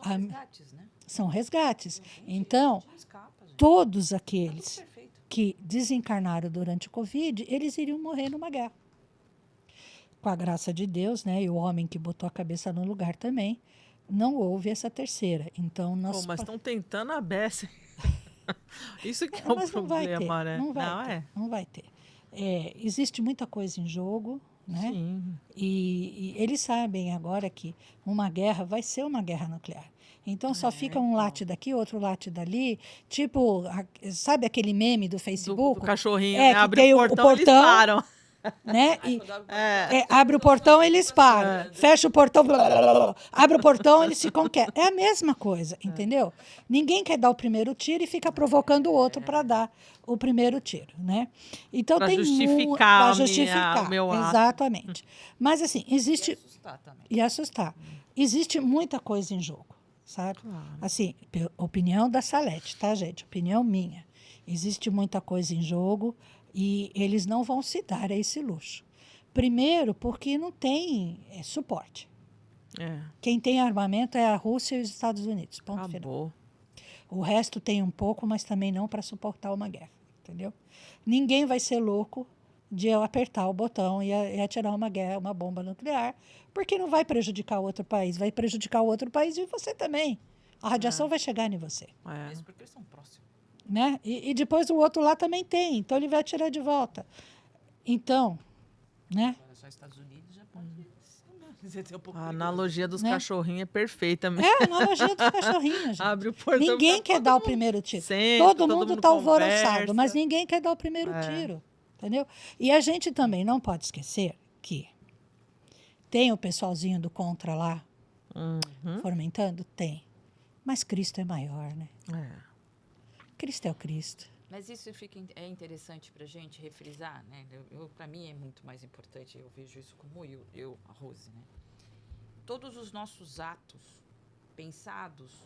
São resgates, né? São resgates. Gente, Então, a gente não escapa, gente. todos Tá aqueles tudo perfeito. que desencarnaram durante o Covid, eles iriam morrer numa guerra. Com a graça de Deus, né, e o homem que botou a cabeça no lugar também, não houve essa terceira. Então, nós... Mas estão tentando a beça. Isso que é o mas não vai ter, problema, né? não vai ter, não vai ter. Existe muita coisa em jogo, né? Sim. E eles sabem agora que uma guerra vai ser uma guerra nuclear. Então só fica um late daqui, outro late dali. Tipo, sabe aquele meme do Facebook? Do cachorrinho, que né? Abre tem o portão, eles param. Né? Aí, E, quando abre abre o portão, eles param. Fecha o portão, blá, blá, blá, blá. Abre o portão, eles se quietos. É a mesma coisa, entendeu? Ninguém quer dar o primeiro tiro e fica provocando o outro para dar o primeiro tiro, né? Então Pra tem justificar para a justificar, o meu ato. exatamente. Mas assim, existe assustar também. e assustar. Existe muita coisa em jogo, sabe? Claro. Assim, opinião da Salete, tá, gente? Opinião minha. Existe muita coisa em jogo e eles não vão se dar a esse luxo. Primeiro, porque não tem suporte. Quem tem armamento é a Rússia e os Estados Unidos. Ponto final. Acabou. O resto tem um pouco, mas também não para suportar uma guerra, entendeu? Ninguém vai ser louco de eu apertar o botão e atirar uma bomba nuclear, porque não vai prejudicar o outro país, vai prejudicar o outro país e você também. A radiação vai chegar em você. Mesmo porque eles são próximos. Né? E depois o outro lá também tem, então ele vai atirar de volta. Então, né? Agora só Estados Unidos já pode ser um pouco A perigoso. analogia dos Né? cachorrinhos é perfeita mesmo. É a analogia dos cachorrinhos, gente. Abre o portão. Ninguém quer todo dar o mundo primeiro tiro. senta, Todo mundo está alvoroçado, conversa. mas ninguém quer dar o primeiro tiro. Entendeu? E a gente também não pode esquecer que tem o pessoalzinho do contra lá, fomentando? Tem. Mas Cristo é maior, né? Cristo é o Cristo. Mas isso é interessante para a gente refrisar, né? Para mim é muito mais importante, eu vejo isso como a Rose, né? Todos os nossos atos pensados,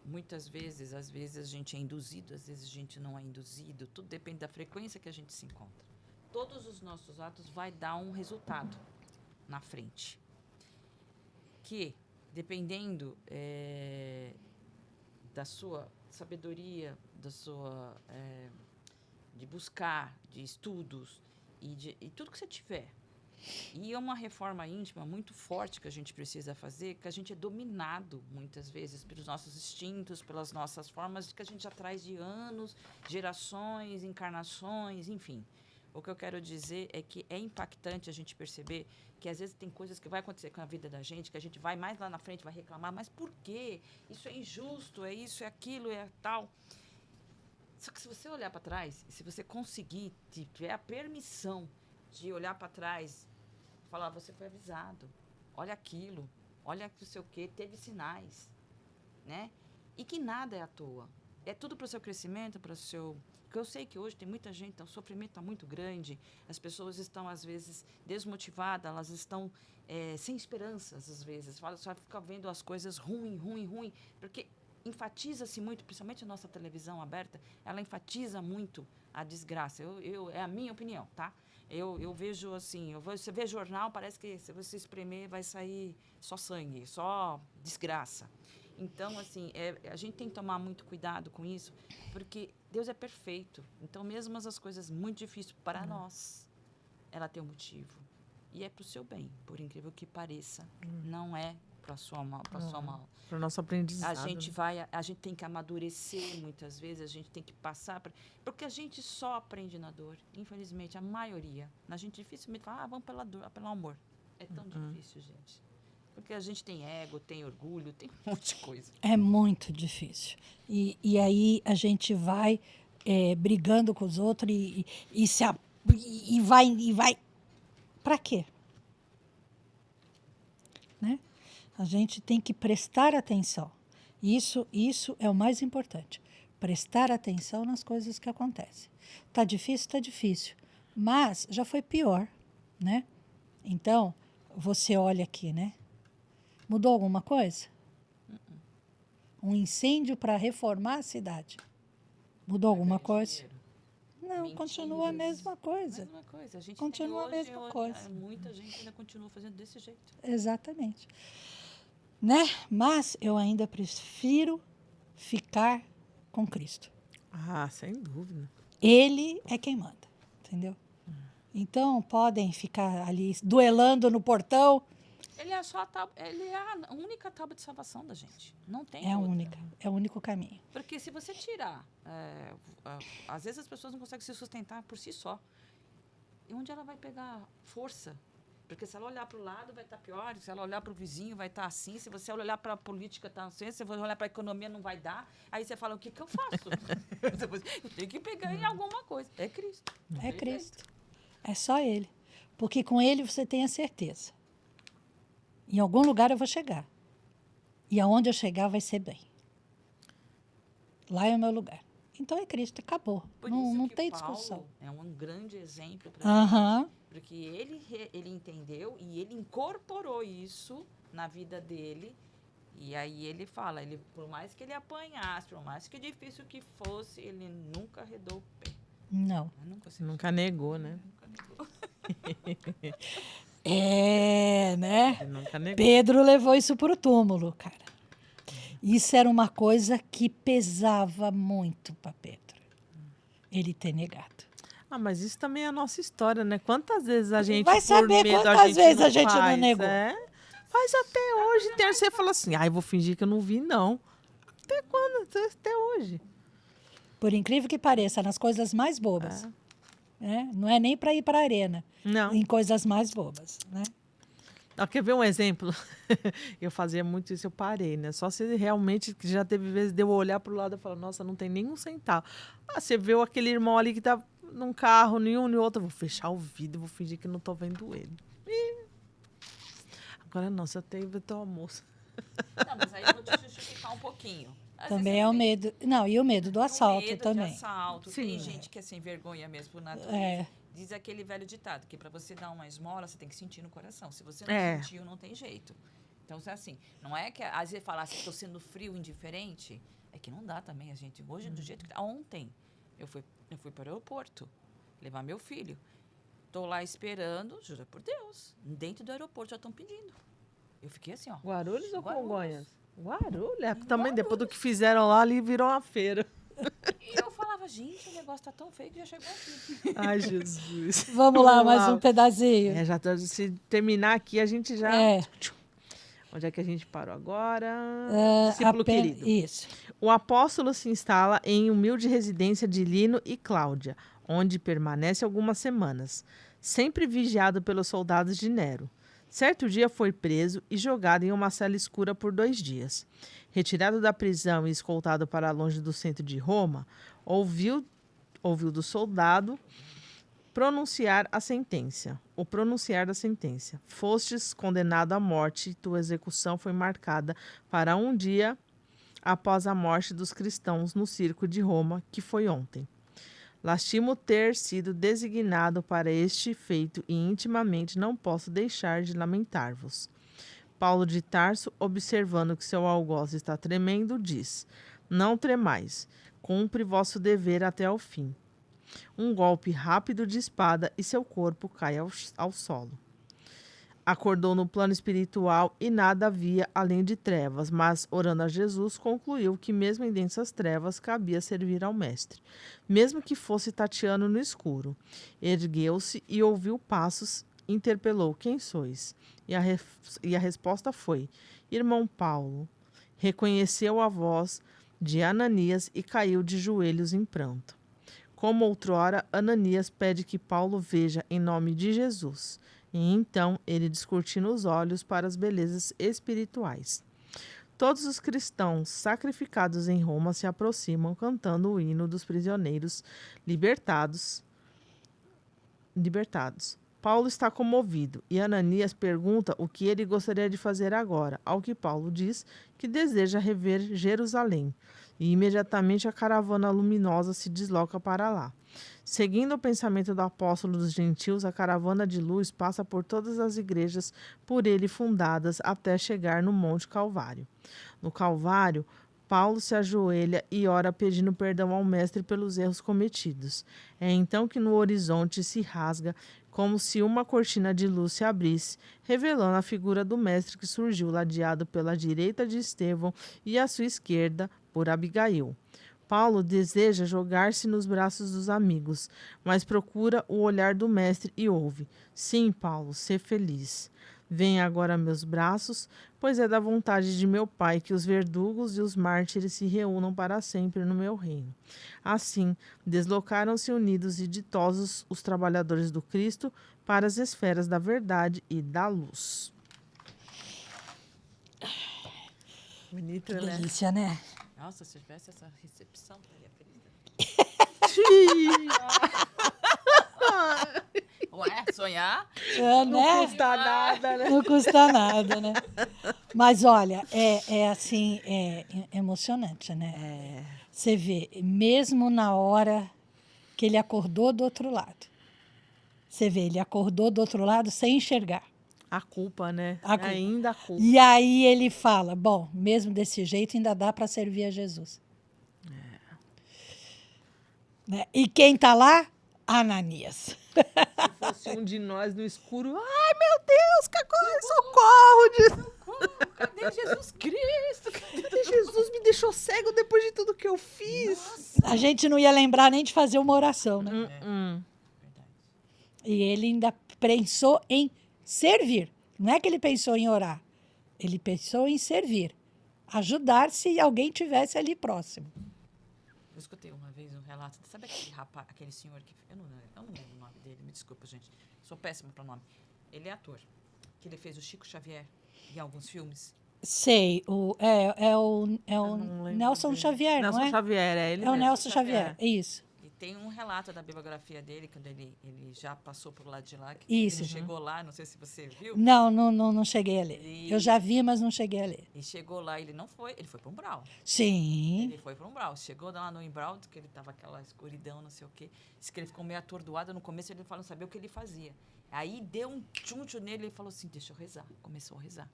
muitas vezes, às vezes a gente é induzido, às vezes a gente não é induzido, tudo depende da frequência que a gente se encontra. Todos os nossos atos vai dar um resultado na frente. Que, dependendo da sua sabedoria, de buscar, de estudos e tudo que você tiver. E é uma reforma íntima muito forte que a gente precisa fazer, que a gente é dominado muitas vezes pelos nossos instintos, pelas nossas formas que a gente já traz de anos, gerações, encarnações, enfim. O que eu quero dizer é que é impactante a gente perceber que às vezes tem coisas que vai acontecer com a vida da gente, que a gente vai mais lá na frente, vai reclamar, mas por quê? Isso é injusto, é isso, é aquilo, é tal. Só que se você olhar para trás, se você conseguir, tiver a permissão de olhar para trás, falar, você foi avisado, olha aquilo, olha não sei o quê, teve sinais, né? E que nada é à toa. É tudo para o seu crescimento, para o seu... Porque eu sei que hoje tem muita gente, o sofrimento está muito grande, as pessoas estão, às vezes, desmotivadas, elas estão sem esperanças, às vezes. Só fica vendo as coisas ruim, porque enfatiza-se muito, principalmente a nossa televisão aberta, ela enfatiza muito a desgraça. É a minha opinião, tá? Eu vejo assim, você vê jornal, parece que se você espremer vai sair só sangue, só desgraça. Então, assim, a gente tem que tomar muito cuidado com isso, porque Deus é perfeito. Então, mesmo as coisas muito difíceis para nós, ela tem um motivo. E é para o seu bem, por incrível que pareça. Não é para sua mal. Para o nosso aprendizado. A gente tem que amadurecer muitas vezes, a gente tem que passar... Porque a gente só aprende na dor. Infelizmente, a maioria. A gente dificilmente fala, vamos pela dor, pelo amor. É tão difícil, gente. Porque a gente tem ego, tem orgulho, tem um monte de coisa. É muito difícil. E aí a gente vai brigando com os outros e vai. Para quê? Né? A gente tem que prestar atenção. Isso é o mais importante. Prestar atenção nas coisas que acontecem. Tá difícil, tá difícil. Mas já foi pior, né? Então, você olha aqui, né? Mudou alguma coisa? Um incêndio para reformar a cidade. Mudou alguma coisa? Dinheiro. Não, Mentiras. continua a mesma coisa. Mesma coisa. A gente Continua tem a mesma coisa. Muita gente ainda continua fazendo desse jeito. Exatamente. Né? Mas eu ainda prefiro ficar com Cristo. Ah, sem dúvida. Ele é quem manda, entendeu? Então, podem ficar ali duelando no portão. Ele é a única tábua de salvação da gente. Não tem É a outra. única, é o único caminho. Porque se você tirar... às vezes as pessoas não conseguem se sustentar por si só. E onde ela vai pegar força? Porque se ela olhar para o lado, vai estar pior. Se ela olhar para o vizinho, vai estar assim. Se você olhar para a política, está assim. Se você olhar para a economia, não vai dar. Aí você fala, o que eu faço? Eu tenho que pegar em alguma coisa. É Cristo. É Cristo. É só Ele. Porque com Ele você tem a certeza. Em algum lugar eu vou chegar. E aonde eu chegar vai ser bem. Lá é o meu lugar. Então é Cristo, acabou. Por Não, isso não que tem Paulo discussão. é um grande exemplo para Aham. gente. Porque ele entendeu e ele incorporou isso na vida dele. E aí ele fala, por mais que ele apanhasse, por mais que difícil que fosse, ele nunca arredou o pé. Não. Nunca negou, né? Nunca negou. Né? Ele nunca negou. Pedro levou isso para o túmulo, cara. Isso era uma coisa que pesava muito para Pedro. Ele ter negado. Ah, mas isso também é a nossa história, né? Quantas vezes a gente, Vai saber por medo, quantas vezes não a gente não faz, negou. Faz até hoje. Tem, você fala assim, eu vou fingir que eu não vi, não. Até quando? Até hoje. Por incrível que pareça, nas coisas mais bobas. Né? Não é nem para ir para a arena. Não. Em coisas mais bobas. Né? Quer ver um exemplo? Eu fazia muito isso, eu parei, né? Só se realmente já teve vezes de eu olhar para o lado e falar, nossa, não tem nenhum centavo. Você vê aquele irmão ali que tá num carro, nenhum nem outro, eu vou fechar o vidro, vou fingir que não tô vendo ele. Agora não, se eu tenho, eu tô almoço. Não, mas aí eu vou te justificar um pouquinho. Às Também vezes é o não tem- medo. Não, e o medo do tem o assalto medo também. De assalto. Sim. Tem gente que é sem vergonha mesmo por natureza. É. Diz aquele velho ditado, que para você dar uma esmola, você tem que sentir no coração. Se você não É. sentiu, não tem jeito. Então, é assim, não é que às vezes falar assim, estou sendo frio, indiferente, é que não dá também, a gente. Hoje, do jeito que tá. Ontem, eu fui para o aeroporto levar meu filho. Estou lá esperando, juro por Deus, dentro do aeroporto já estão pedindo. Eu fiquei assim, ó. Guarulhos ou Guarulhos. Congonhas? Guarulhos. Em Também depois do Guarulhos. que fizeram lá, ali virou uma feira. E eu falava, gente, o negócio tá tão feio que já chegou aqui. Ai, Jesus. Vamos lá, mais um pedacinho. É, se terminar aqui, a gente já... É. Onde é que a gente parou agora? É, Discípulo querido. Isso. O apóstolo se instala em humilde residência de Lino e Cláudia, onde permanece algumas semanas, sempre vigiado pelos soldados de Nero. Certo dia foi preso e jogado em uma cela escura por 2 dias. Retirado da prisão e escoltado para longe do centro de Roma, ouviu do soldado pronunciar da sentença. Fostes condenado à morte, tua execução foi marcada para um dia após a morte dos cristãos no circo de Roma, que foi ontem. Lastimo ter sido designado para este feito e intimamente não posso deixar de lamentar-vos. Paulo de Tarso, observando que seu algoz está tremendo, diz: Não tremais, cumpre vosso dever até ao fim. Um golpe rápido de espada e seu corpo cai ao solo. Acordou no plano espiritual e nada havia além de trevas, mas, orando a Jesus, concluiu que mesmo em densas trevas cabia servir ao Mestre, mesmo que fosse tateando no escuro. Ergueu-se e ouviu passos, interpelou: Quem sois? E a resposta foi: Irmão Paulo. Reconheceu a voz de Ananias e caiu de joelhos em pranto. Como outrora, Ananias pede que Paulo veja em nome de Jesus. E então ele descortina os olhos para as belezas espirituais. Todos os cristãos sacrificados em Roma se aproximam cantando o hino dos prisioneiros libertados. Paulo está comovido e Ananias pergunta o que ele gostaria de fazer agora, ao que Paulo diz que deseja rever Jerusalém. E imediatamente a caravana luminosa se desloca para lá. Seguindo o pensamento do apóstolo dos gentios, a caravana de luz passa por todas as igrejas por ele fundadas até chegar no Monte Calvário. No Calvário, Paulo se ajoelha e ora pedindo perdão ao Mestre pelos erros cometidos. É então que no horizonte se rasga como se uma cortina de luz se abrisse, revelando a figura do Mestre que surgiu ladeado pela direita de Estevão e à sua esquerda por Abigail. Paulo deseja jogar-se nos braços dos amigos, mas procura o olhar do Mestre e ouve: Sim, Paulo, sê feliz. Venha agora a meus braços, pois é da vontade de meu Pai que os verdugos e os mártires se reúnam para sempre no meu reino. Assim, deslocaram-se unidos e ditosos os trabalhadores do Cristo para as esferas da verdade e da luz. Bonito, Que né? delícia, né? Nossa, se tivesse essa recepção, estaria feliz. Ué, sonhar? É, Não né? custa nada, né? Não custa nada, né? Mas olha, assim, é emocionante, né? Você vê, mesmo na hora que ele acordou do outro lado. Você vê, ele acordou do outro lado sem enxergar. A culpa, né? A culpa. Ainda a culpa. E aí ele fala, bom, mesmo desse jeito ainda dá para servir a Jesus. Né? E quem está lá? Ananias. Se fosse um de nós no escuro, ai meu Deus, que socorro! Cadê Jesus Cristo? Cadê Jesus? Me deixou cego depois de tudo que eu fiz. A gente não ia lembrar nem de fazer uma oração, né? Verdade. E ele ainda pensou em servir. Não é que ele pensou em orar. Ele pensou em servir. Ajudar se alguém tivesse ali próximo. Eu escutei uma vez um relato. Sabe aquele rapaz, aquele senhor que. Eu não lembro o nome dele, me desculpa, gente. Sou péssima para nome. Ele é ator. Que ele fez o Chico Xavier em alguns filmes. Sei, é o não lembro Nelson dele. Xavier, Nelson não é? Xavier, é ele É o mesmo. Nelson Xavier, é isso. E tem um relato da bibliografia dele, quando ele já passou por lado de lá. Que Isso. Ele chegou lá, não sei se você viu. Não cheguei a ler. E- Eu já vi, mas não cheguei a ler. E chegou lá, ele foi para um umbral. Sim. Ele foi para um umbral. Chegou lá no umbral, que ele tava aquela escuridão, não sei o quê. Disse que ele ficou meio atordoado. No começo ele não sabia o que ele fazia. Aí deu um tchuncho nele e falou assim, deixa eu rezar. Começou a rezar.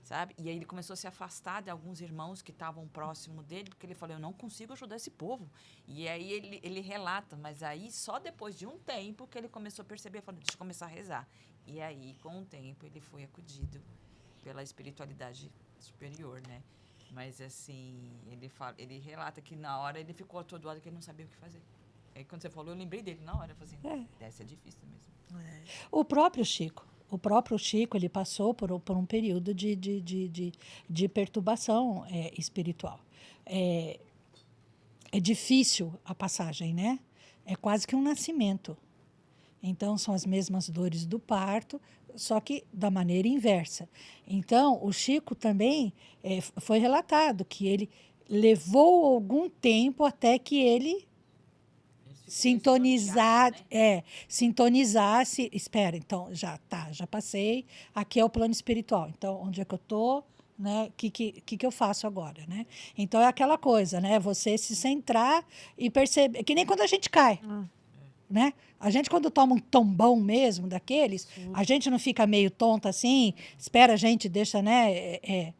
Sabe? E aí ele começou a se afastar de alguns irmãos que estavam próximo dele, porque ele falou, eu não consigo ajudar esse povo. E aí ele relata, mas aí só depois de um tempo que ele começou a perceber, falou, deixa eu começar a rezar. E aí, com o tempo, ele foi acudido pela espiritualidade superior, né? Mas assim, ele relata que na hora ele ficou atordoado, que ele não sabia o que fazer. Aí quando você falou, eu lembrei dele na hora, eu falei assim, deve ser difícil mesmo. O próprio Chico, ele passou por um período de perturbação espiritual. É difícil a passagem, né? É quase que um nascimento. Então, são as mesmas dores do parto, só que da maneira inversa. Então, o Chico também foi relatado que ele levou algum tempo até que ele sintonizasse. Espera, então, já passei. Aqui é o plano espiritual. Então, onde é que eu estou? Né? Que eu faço agora, né? Então é aquela coisa, né? Você se centrar e perceber, que nem quando a gente cai, né? A gente quando toma um tombão mesmo daqueles, a gente não fica meio tonta assim, espera a gente, deixa, né?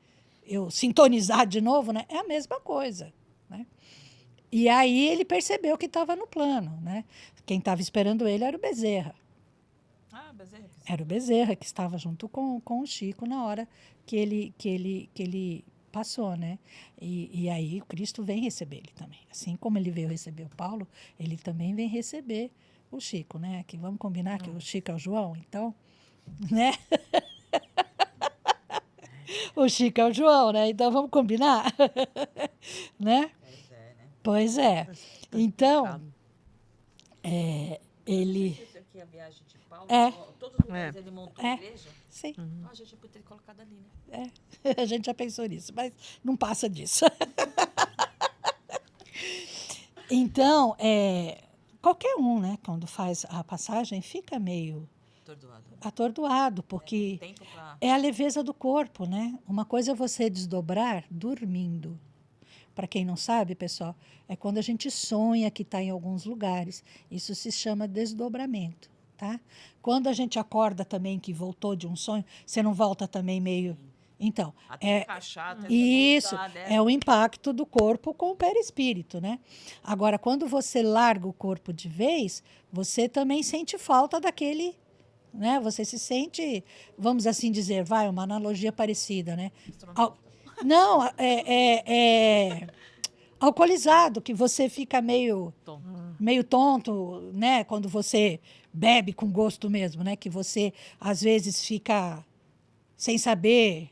Eu sintonizar de novo, né? É a mesma coisa, né? E aí ele percebeu que estava no plano, né? Quem estava esperando ele era o Bezerra. Ah, Bezerra. Era o Bezerra que estava junto com o Chico na hora que ele passou, né? E aí o Cristo vem receber ele também. Assim como ele veio receber o Paulo, ele também vem receber o Chico, né? Que vamos combinar que o Chico é o João, então, né? O Chico é o João, né? Então vamos combinar, né? Pois é, né? Pois é. Então, ele Isso aqui é a viagem de Paulo. É. Todos os lugares ele montou É. igreja. sim. A gente podia ter colocado ali, né? A gente já pensou nisso, mas não passa disso. Então, qualquer um, né, quando faz a passagem, fica meio Atordoado. atordoado, porque Tempo pra... é a leveza do corpo, né? Uma coisa é você desdobrar dormindo. Para quem não sabe, pessoal, é quando a gente sonha que está em alguns lugares. Isso se chama desdobramento, tá? Quando a gente acorda também que voltou de um sonho, você não volta também meio... Então, Até encaixar, até isso voltar, né? é o impacto do corpo com o perispírito, né? Agora, quando você larga o corpo de vez, você também sente falta daquele, né? Você se sente, vamos assim dizer, uma analogia parecida, né? Não, alcoolizado, que você fica meio tonto, né? Quando você bebe com gosto mesmo, né? Que você às vezes fica sem saber.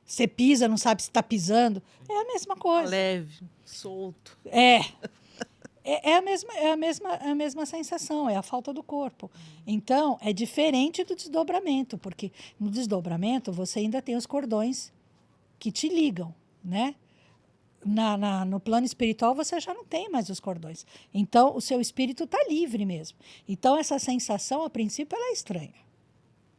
Você pisa, não sabe se está pisando. É a mesma coisa. Leve, solto. É a mesma sensação, é a falta do corpo. Então, é diferente do desdobramento, porque no desdobramento você ainda tem os cordões que te ligam, né? No plano espiritual você já não tem mais os cordões. Então, o seu espírito está livre mesmo. Então, essa sensação, a princípio, ela é estranha.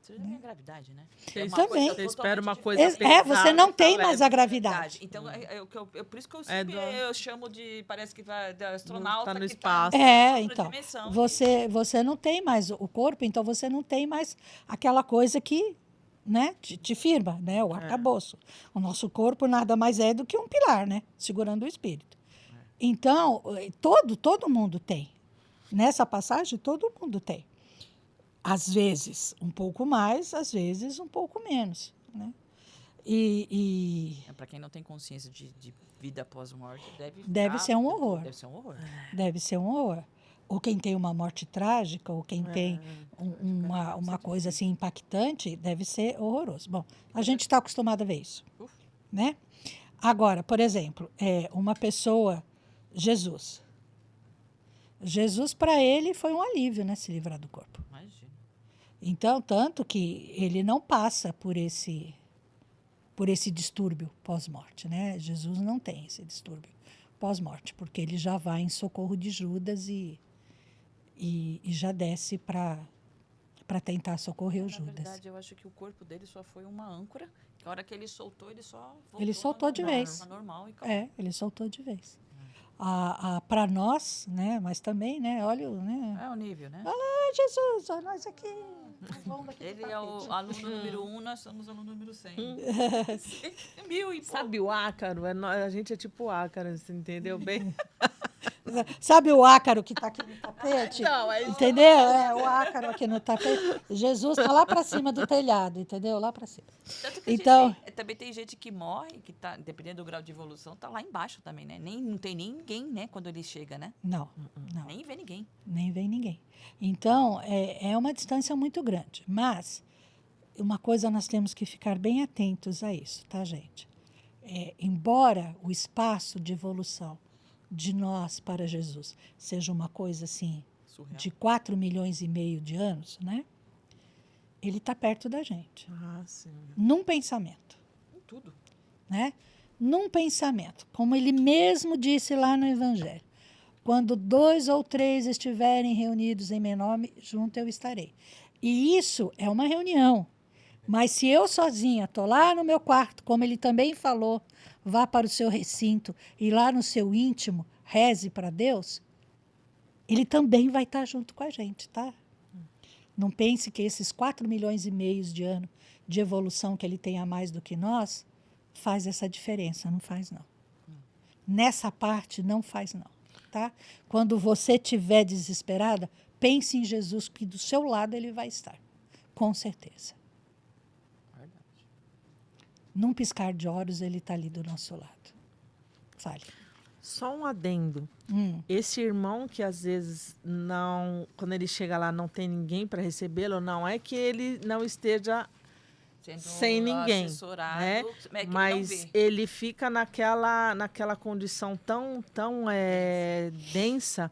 Isso é a gravidade, né? Você Também. Você espera uma totalmente coisa Você não pesada, tem leve. mais a gravidade. Então, por isso que eu sempre eu chamo de... Parece que vai de astronauta Tá no que espaço. tá em outra Então, dimensão. você não tem mais o corpo, então você não tem mais aquela coisa que, né, te firma, né, o arcabouço. O nosso corpo nada mais é do que um pilar, né, segurando o espírito. Então, todo mundo tem. Nessa passagem, todo mundo tem. Às vezes um pouco mais, às vezes um pouco menos, né? Para quem não tem consciência de vida após morte, Deve ser um horror. Deve ser um horror. Deve ser um horror. Ou quem tem uma morte trágica, ou quem tem uma coisa assim impactante, deve ser horroroso. Bom, a gente está acostumado a ver isso, né? Agora, por exemplo, uma pessoa, Jesus, para ele foi um alívio, né, se livrar do corpo. Imagina. Então, tanto que ele não passa por esse distúrbio pós-morte, né? Jesus não tem esse distúrbio pós-morte, porque ele já vai em socorro de Judas e já desce para tentar socorrer o Na Judas. verdade, eu acho que o corpo dele só foi uma âncora. Que a hora que ele soltou, ele só voltou Ele soltou de vez. ao normal e acabou. É, ele soltou de vez. Para nós, né, mas também, né, olha, né, É o nível, né? Jesus, olha nós aqui. Vamos daqui do Ele é o tapete. aluno número 1, nós somos o aluno número 100. 1000 e pouco. Sabe o ácaro? A gente é tipo ácaro, você entendeu bem? Sabe o ácaro que está aqui no tapete? Não, é isso. Entendeu? É, o ácaro aqui no tapete. Jesus está lá para cima do telhado, entendeu? Lá para cima. Tanto que a Então- gente, também tem gente que morre, que tá, dependendo do grau de evolução, tá lá embaixo também, né? Não tem ninguém, né, quando ele chega, né? Não, não. Nem vê ninguém. Nem vem ninguém. Então, é uma distância muito grande. Mas, uma coisa nós temos que ficar bem atentos a isso, tá, gente? Embora o espaço de evolução de nós para Jesus seja uma coisa assim, Surreal. de 4 milhões e meio de anos, né? Ele está perto da gente. Ah, sim. Num pensamento, Em tudo. né? Num pensamento, como ele mesmo disse lá no Evangelho. Quando 2 ou 3 estiverem reunidos em meu nome, junto eu estarei. E isso é uma reunião. Mas se eu sozinha estou lá no meu quarto, como ele também falou, vá para o seu recinto e lá no seu íntimo reze para Deus, ele também vai estar junto com a gente, tá? Não pense que esses 4 milhões e meio de anos de evolução que ele tem a mais do que nós faz essa diferença. Não faz, não. Nessa parte, não faz, não. Tá? Quando você estiver desesperada, pense em Jesus, que do seu lado ele vai estar. Com certeza. Verdade. Num piscar de olhos, ele está ali do nosso lado. Fale. Só um adendo. Hum. Esse irmão que às vezes não, quando ele chega lá não tem ninguém para recebê-lo, não é que ele não esteja Sendo sem ninguém, assessorado, né? é que ele não Mas vê. ele fica naquela condição tão densa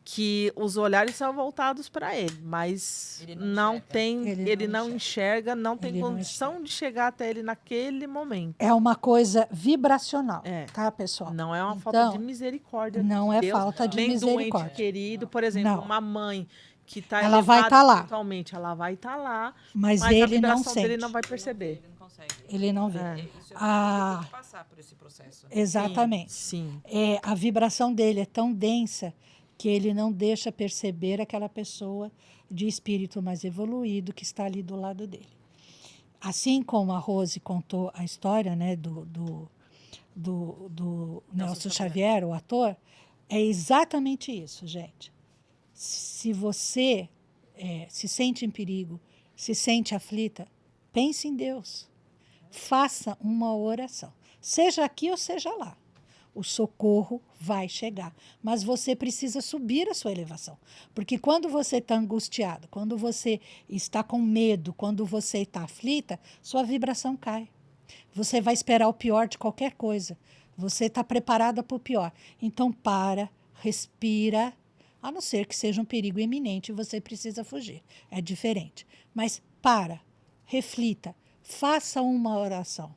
que os olhares são voltados para ele, mas Ele não não enxerga. tem, Ele ele não não enxerga, não tem Ele não condição de chegar até ele naquele momento. É uma coisa vibracional, É. tá, pessoal? Não é uma Então, falta de misericórdia. não de é Deus, falta de nem misericórdia. doente querido, por exemplo, Não. uma mãe que está Ela vai tá lá. espiritualmente, ela vai estar lá, Mas mas a ele não vibração dele sente. não vai perceber. Ele não consegue. Ele não vê. Isso é Ah. tem que passar por esse processo. Exatamente. Sim. A vibração dele é tão densa que ele não deixa perceber aquela pessoa de espírito mais evoluído que está ali do lado dele. Assim como a Rose contou a história, né, do Nelson Xavier, o ator, é exatamente isso, gente. Se você se sente em perigo, se sente aflita, pense em Deus. Faça uma oração. Seja aqui ou seja lá. O socorro vai chegar. Mas você precisa subir a sua elevação. Porque quando você está angustiado, quando você está com medo, quando você está aflita, sua vibração cai. Você vai esperar o pior de qualquer coisa. Você está preparada para o pior. Então, respira, a não ser que seja um perigo iminente e você precisa fugir. É diferente. Mas reflita, faça uma oração.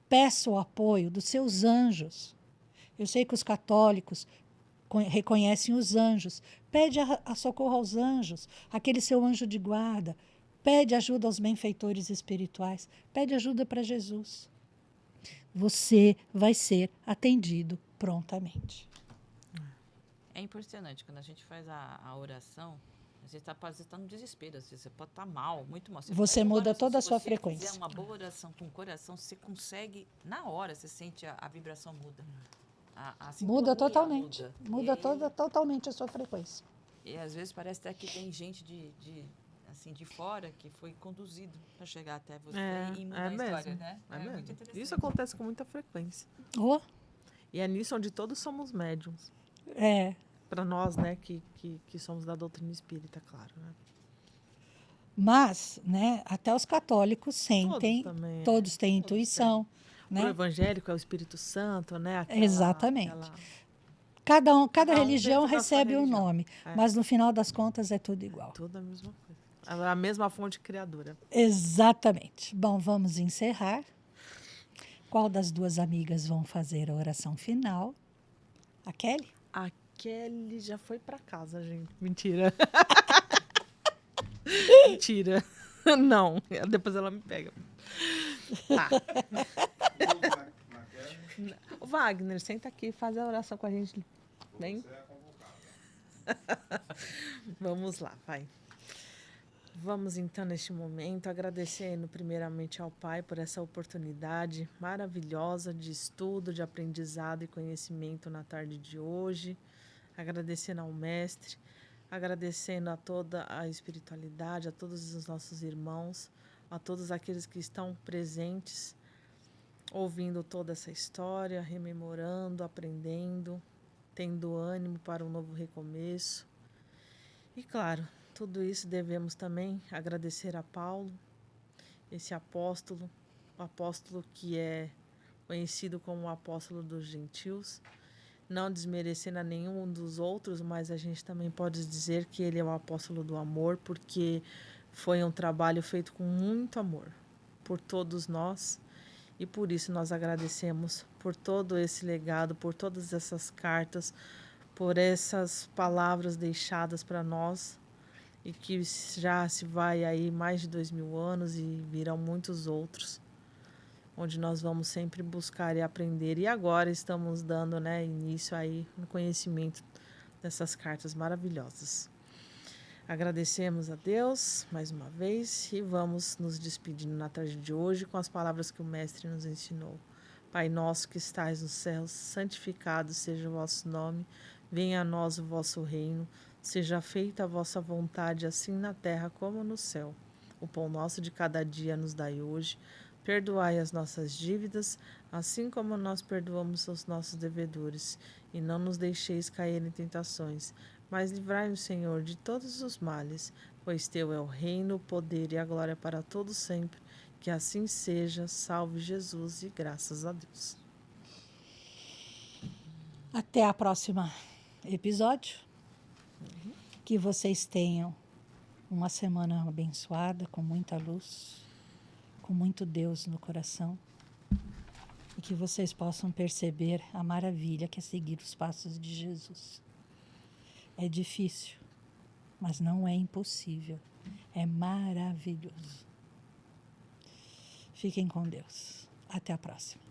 Peça o apoio dos seus anjos. Eu sei que os católicos reconhecem os anjos. Pede a socorro aos anjos, aquele seu anjo de guarda. Pede ajuda aos benfeitores espirituais. Pede ajuda para Jesus. Você vai ser atendido prontamente. É impressionante, quando a gente faz a oração, você está no desespero, às vezes você pode estar mal, muito mal. Você faz uma muda oração, toda a se sua você frequência. fizer uma boa oração com o coração, você consegue, na hora, você sente a vibração muda. A sintonia Muda totalmente. muda. Totalmente a sua frequência. E às vezes parece até que tem gente de fora que foi conduzido para chegar até você e mudar a história, mesmo. né? É muito mesmo. interessante. Isso acontece com muita frequência. Oh, E é nisso onde todos somos médiums. é. Para nós, né, que somos da doutrina espírita, claro. Né? Mas, né, até os católicos sentem, também, todos têm intuição. O Né? evangélico é o Espírito Santo, né? Exatamente. Cada Cada um religião dentro da sua recebe um religião. nome, É. mas no final das contas é tudo igual. Tudo a mesma coisa. A mesma fonte criadora. Exatamente. Bom, vamos encerrar. Qual das duas amigas vão fazer a oração final? A Kelly? A Kelly já foi pra casa, gente. Mentira. Mentira. Não, depois ela me pega. Tá. Ô, Wagner, senta aqui e faz a oração com a gente. Vem. Vamos lá, vai. Vamos então, neste momento, agradecendo primeiramente ao Pai por essa oportunidade maravilhosa de estudo, de aprendizado e conhecimento na tarde de hoje. Agradecendo ao Mestre, agradecendo a toda a espiritualidade, a todos os nossos irmãos, a todos aqueles que estão presentes, ouvindo toda essa história, rememorando, aprendendo, tendo ânimo para um novo recomeço. E claro, tudo isso devemos também agradecer a Paulo, esse apóstolo, o apóstolo que é conhecido como o apóstolo dos gentios, não desmerecendo a nenhum dos outros, mas a gente também pode dizer que ele é o apóstolo do amor, porque foi um trabalho feito com muito amor por todos nós, e por isso nós agradecemos por todo esse legado, por todas essas cartas, por essas palavras deixadas para nós, e que já se vai aí mais de 2000 anos e virão muitos outros, onde nós vamos sempre buscar e aprender. E agora estamos dando, né, início aí no conhecimento dessas cartas maravilhosas. Agradecemos a Deus mais uma vez e vamos nos despedindo na tarde de hoje com as palavras que o Mestre nos ensinou. Pai nosso que estais nos céus, santificado seja o vosso nome, venha a nós o vosso reino, seja feita a vossa vontade, assim na terra como no céu. O pão nosso de cada dia nos dai hoje. Perdoai as nossas dívidas, assim como nós perdoamos aos nossos devedores. E não nos deixeis cair em tentações, mas livrai-nos, Senhor, de todos os males, pois teu é o reino, o poder e a glória para todos sempre. Que assim seja. Salve Jesus e graças a Deus. Até a próxima episódio. Que vocês tenham uma semana abençoada, com muita luz, com muito Deus no coração. E que vocês possam perceber a maravilha que é seguir os passos de Jesus. É difícil, mas não é impossível. É maravilhoso. Fiquem com Deus. Até a próxima.